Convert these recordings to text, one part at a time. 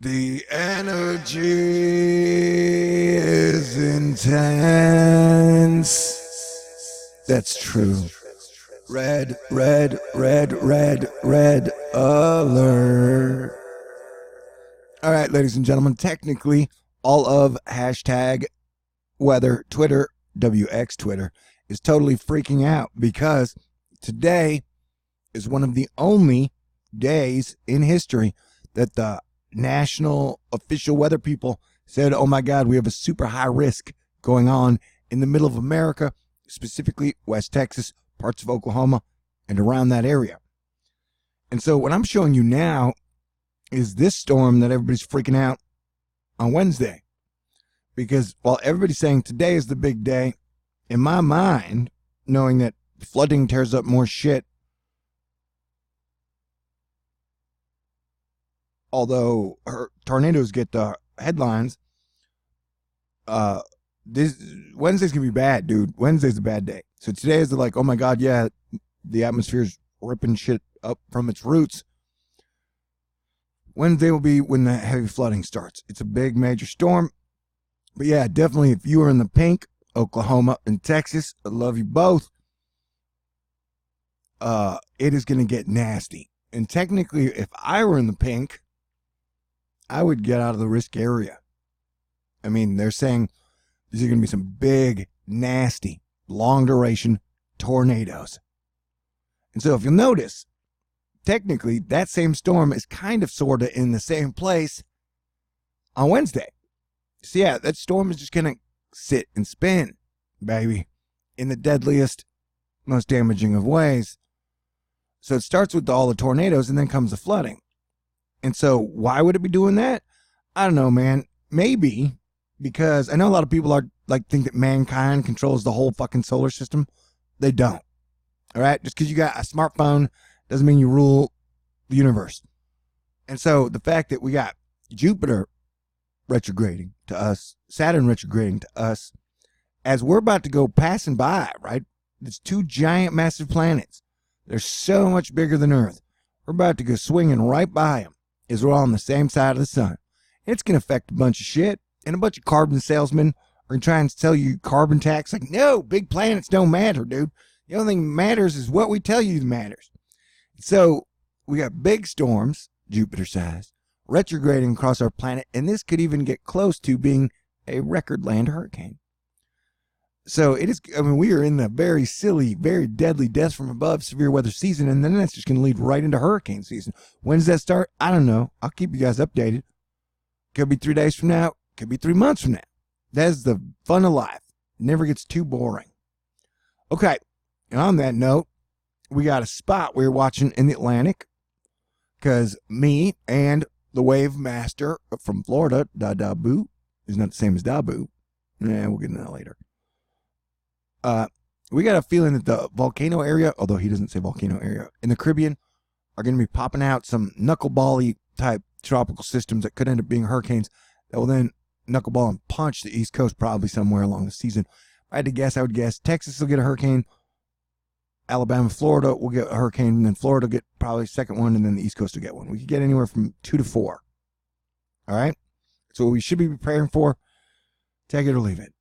The energy is intense. That's true. Red, red, red, red, red alert. All right, ladies and gentlemen, technically, all of hashtag weather Twitter, WX Twitter, is totally freaking out because today is one of the only days in history that the national official weather people said, oh my God, we have a super high risk going on in the middle of America, specifically West Texas, parts of Oklahoma, and around that area. And so what I'm showing you now is this storm that everybody's freaking out on Wednesday. Because while everybody's saying today is the big day, in my mind, knowing that flooding tears up more shit, although tornadoes get the headlines, this Wednesday's gonna be bad, dude. Wednesday's a bad day. So today is like, oh my God, yeah, the atmosphere's ripping shit up from its roots. Wednesday will be when the heavy flooding starts. It's a big major storm. But yeah, definitely if you are in the pink, Oklahoma and Texas, I love you both. It is gonna get nasty. And technically, if I were in the pink, I would get out of the risk area. I mean, they're saying these are going to be some big, nasty, long-duration tornadoes. And so if you'll notice, technically, that same storm is kind of sort of in the same place on Wednesday. So yeah, that storm is just going to sit and spin, baby, in the deadliest, most damaging of ways. So it starts with all the tornadoes and then comes the flooding. And so why would it be doing that? I don't know, man. Maybe because I know a lot of people are like think that mankind controls the whole fucking solar system. They don't. All right. Just because you got a smartphone doesn't mean you rule the universe. And so the fact that we got Jupiter retrograding to us, Saturn retrograding to us, as we're about to go passing by, right? It's two giant massive planets. They're so much bigger than Earth. We're about to go swinging right by them. Is we're all on the same side of the sun. It's going to affect a bunch of shit, and a bunch of carbon salesmen are going to try and sell you carbon tax. Like, no, big planets don't matter, dude. The only thing that matters is what we tell you matters. So we got big storms, Jupiter size, retrograding across our planet, and this could even get close to being a record land hurricane. So it is, I mean, we are in the very silly, very deadly death from above severe weather season, and then that's just going to lead right into hurricane season. When does that start? I don't know. I'll keep you guys updated. Could be 3 days from now. Could be 3 months from now. That's the fun of life. It never gets too boring. Okay, and on that note, we got a spot we're watching in the Atlantic because me and the wave master from Florida, Dabu, is not the same as Dabu. Yeah, we'll get into that later. We got a feeling that the volcano area, although he doesn't say volcano area, in the Caribbean are going to be popping out some knuckleball-y type tropical systems that could end up being hurricanes that will then knuckleball and punch the East Coast probably somewhere along the season. If I had to guess, I would guess Texas will get a hurricane, Alabama, Florida will get a hurricane, and then Florida will get probably a second one, and then the East Coast will get one. We could get anywhere from 2 to 4. All right? So we should be preparing for, take it or leave it.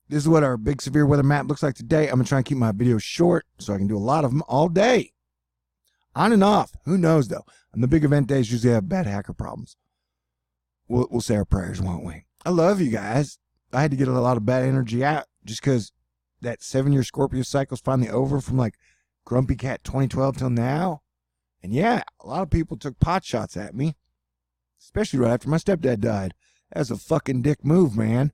This is what our big severe weather map looks like today. I'm going to try and keep my videos short so I can do a lot of them all day. On and off. Who knows, though? On the big event days, usually have bad hacker problems. We'll say our prayers, won't we? I love you guys. I had to get a lot of bad energy out just because that 7-year Scorpio cycle is finally over from like Grumpy Cat 2012 till now. And yeah, a lot of people took pot shots at me, especially right after my stepdad died. That was a fucking dick move, man.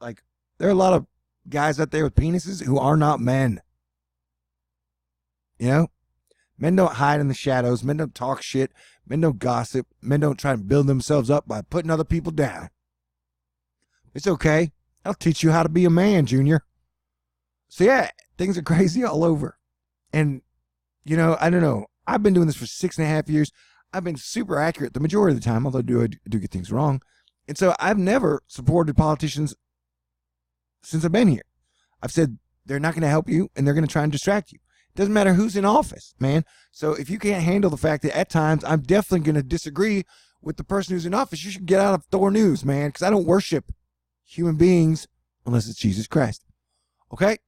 Like, there are a lot of guys out there with penises who are not men. You know? Men don't hide in the shadows. Men don't talk shit. Men don't gossip. Men don't try and build themselves up by putting other people down. It's okay. I'll teach you how to be a man, Junior. So yeah, things are crazy all over. And, you know, I don't know. I've been doing this for 6.5 years. I've been super accurate the majority of the time, although I do get things wrong. And so I've never supported politicians since I've been here. I've said they're not going to help you and they're going to try and distract you. Doesn't matter who's in office, man. So if you can't handle the fact that at times I'm definitely going to disagree with the person who's in office, you should get out of THORnews, man, because I don't worship human beings unless it's Jesus Christ. Okay?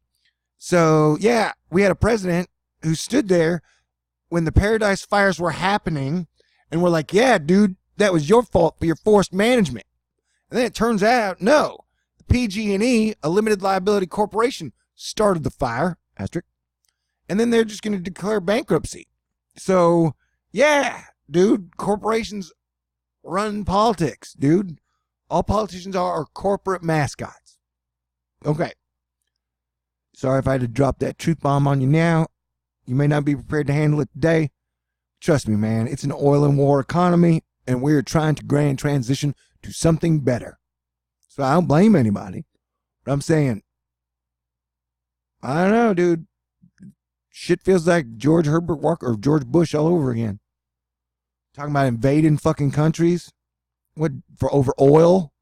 So, yeah, we had a president who stood there when the Paradise Fires were happening and we're like, yeah, dude, that was your fault for your forced management. And then it turns out, no, the PG&E, a limited liability corporation, started the fire, asterisk, and then they're just going to declare bankruptcy. So, yeah, dude, corporations run politics, dude. All politicians are corporate mascots. Okay. Sorry if I had to drop that truth bomb on you now. You may not be prepared to handle it today. Trust me, man, it's an oil and war economy, and we're trying to grand transition to something better. So I don't blame anybody. But I'm saying, I don't know, dude. Shit feels like George Herbert Walker or George Bush all over again. Talking about invading fucking countries. What, for over oil?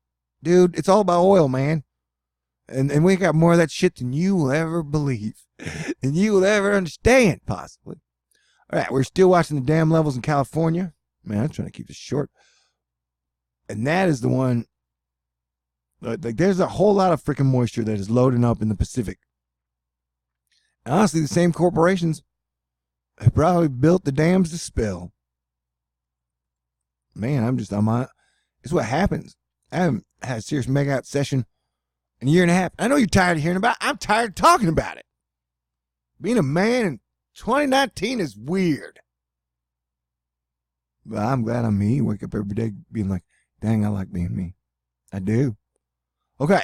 Dude, it's all about oil, man. And we got more of that shit than you will ever believe. Than you will ever understand, possibly. All right, we're still watching the dam levels in California. Man, I'm trying to keep this short. And that is the one. Like, there's a whole lot of freaking moisture that is loading up in the Pacific. And honestly, the same corporations have probably built the dams to spill. Man, I'm on. It's what happens. I haven't had a serious mega out session in a year and a half. I know you're tired of hearing about it. I'm tired of talking about it. Being a man in 2019 is weird. But I'm glad I'm me. Wake up every day being like, dang, I like being me. I do. Okay.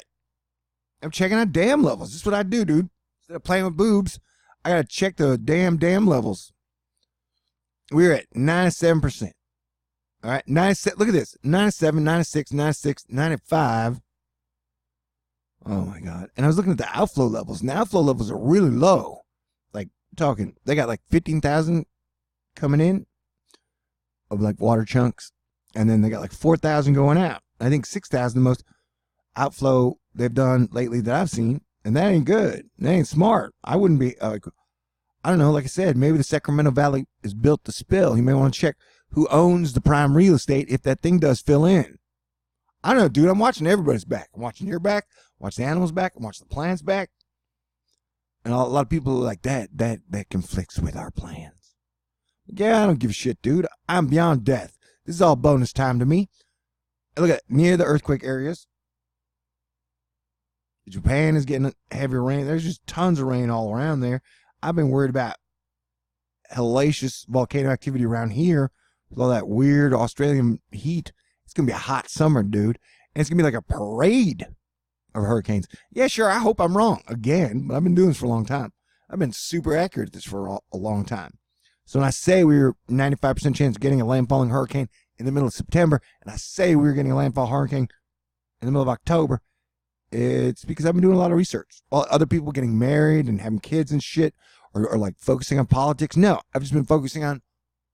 I'm checking out dam levels. This is what I do, dude. Instead of playing with boobs, I got to check the dam levels. We're at 97%. All right. 97, look at this. 97, 96, 96, 95. Oh, my God. And I was looking at the outflow levels. And the outflow levels are really low. Like, talking, they got like 15,000 coming in of like water chunks. And then they got like 4,000 going out. I think 6,000 the most outflow they've done lately that I've seen. And that ain't good. That ain't smart. I wouldn't be, I don't know, like I said, maybe the Sacramento Valley is built to spill. You may want to check who owns the prime real estate if that thing does fill in. I don't know, dude. I'm watching everybody's back. I'm watching your back. I'm watching the animals back. I'm watching the plants back. And a lot of people are like, that conflicts with our plans. Yeah, I don't give a shit, dude. I'm beyond death. This is all bonus time to me. Look at it. Near the earthquake areas. Japan is getting heavier rain. There's just tons of rain all around there. I've been worried about hellacious volcano activity around here with all that weird Australian heat. It's going to be a hot summer, dude. And it's going to be like a parade of hurricanes. Yeah, sure, I hope I'm wrong again, but I've been doing this for a long time. I've been super accurate at this for a long time. So when I say we were 95% chance of getting a landfalling hurricane in the middle of September, and I say we were getting a landfall hurricane in the middle of October, it's because I've been doing a lot of research. While other people getting married and having kids and shit, or like focusing on politics, no, I've just been focusing on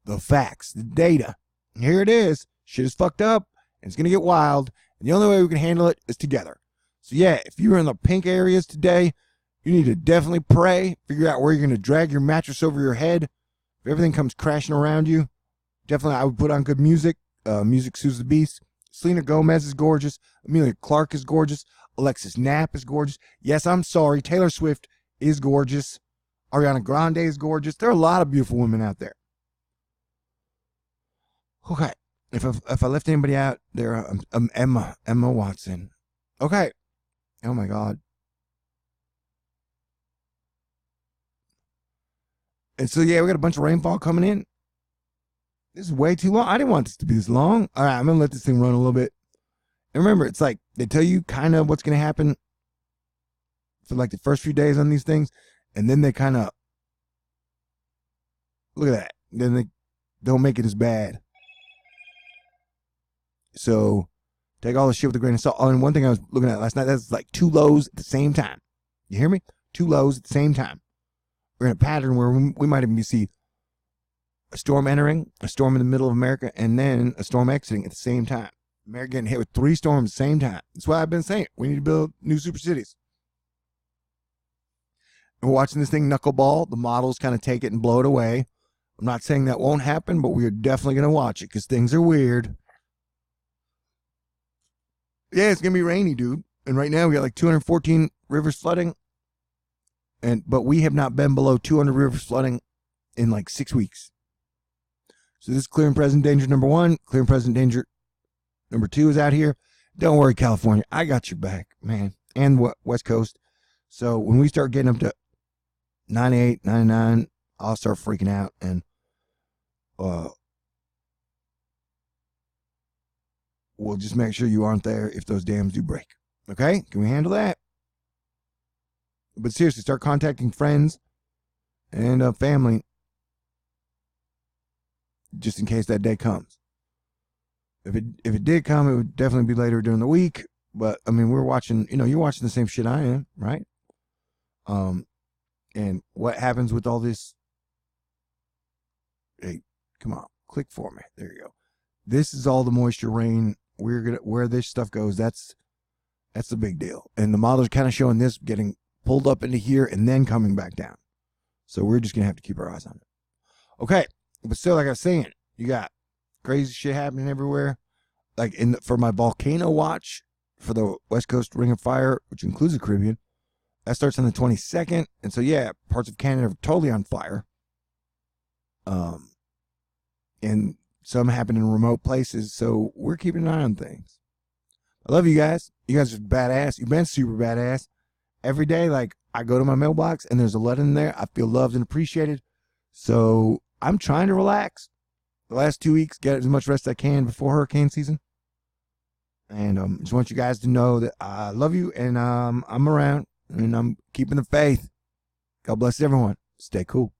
the facts, the data. And here it is. Shit is fucked up, and it's going to get wild, and the only way we can handle it is together. So yeah, if you're in the pink areas today, you need to definitely pray, figure out where you're going to drag your mattress over your head. If everything comes crashing around you, definitely I would put on good music. Music soothes the beast. Selena Gomez is gorgeous. Amelia Clark is gorgeous. Alexis Knapp is gorgeous. Yes, I'm sorry. Taylor Swift is gorgeous. Ariana Grande is gorgeous. There are a lot of beautiful women out there. Okay. If I left anybody out there, Emma Watson. Okay. Oh my God. And so yeah, we got a bunch of rainfall coming in. This is way too long. I didn't want this to be this long. All right, I'm gonna let this thing run a little bit. And remember, it's like they tell you kind of what's gonna happen for like the first few days on these things, and then they kind of look at that. Then they don't make it as bad. So take all the shit with a grain of salt. Oh, and one thing I was looking at last night, that's like two lows at the same time. You hear me? Two lows at the same time. We're in a pattern where we might even see a storm entering, a storm in the middle of America, and then a storm exiting at the same time. America getting hit with 3 storms at the same time. That's why I've been saying we need to build new super cities. And we're watching this thing knuckleball. The models kind of take it and blow it away. I'm not saying that won't happen, but we are definitely going to watch it because things are weird. Yeah, it's gonna be rainy, dude. And right now we got like 214 rivers flooding, but we have not been below 200 rivers flooding in like 6 weeks. So this is clear and present danger number 1. Clear and present danger number 2 is out here. Don't worry, California, I got your back, man, and West Coast. So when we start getting up to 98, 99, I'll start freaking out, and we'll just make sure you aren't there if those dams do break. Okay? Can we handle that? But seriously, start contacting friends and family just in case that day comes. If it did come, it would definitely be later during the week. But I mean, we're watching. You're watching the same shit I am, right? And what happens with all this? Hey, come on, click for me. There you go. This is all the moisture rain. Where this stuff goes. That's the big deal. And the model's kind of showing this getting pulled up into here and then coming back down. So we're just gonna have to keep our eyes on it. Okay, but still, like I was saying, you got crazy shit happening everywhere. Like for my volcano watch for the West Coast Ring of Fire, which includes the Caribbean, that starts on the 22nd. And so yeah, parts of Canada are totally on fire. And some happen in remote places. So we're keeping an eye on things. I love you guys. You guys are badass. You've been super badass. Every day, like, I go to my mailbox and there's a letter in there. I feel loved and appreciated. So I'm trying to relax. The last 2 weeks, get as much rest as I can before hurricane season. And just want you guys to know that I love you, and I'm around, and I'm keeping the faith. God bless everyone. Stay cool.